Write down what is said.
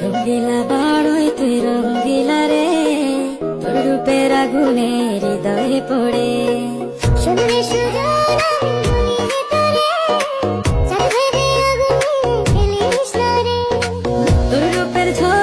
রঙ্গিলা বাড়ই তুই রঙ্গিলা রে, তোর রূপের আগুনে হৃদয়ে পড়ে। শুনলে সুজন আমি বলি ভেতরে, চাঁদ ভেবে আগুন ফেলিস না রে। তোর রূপের ঝড়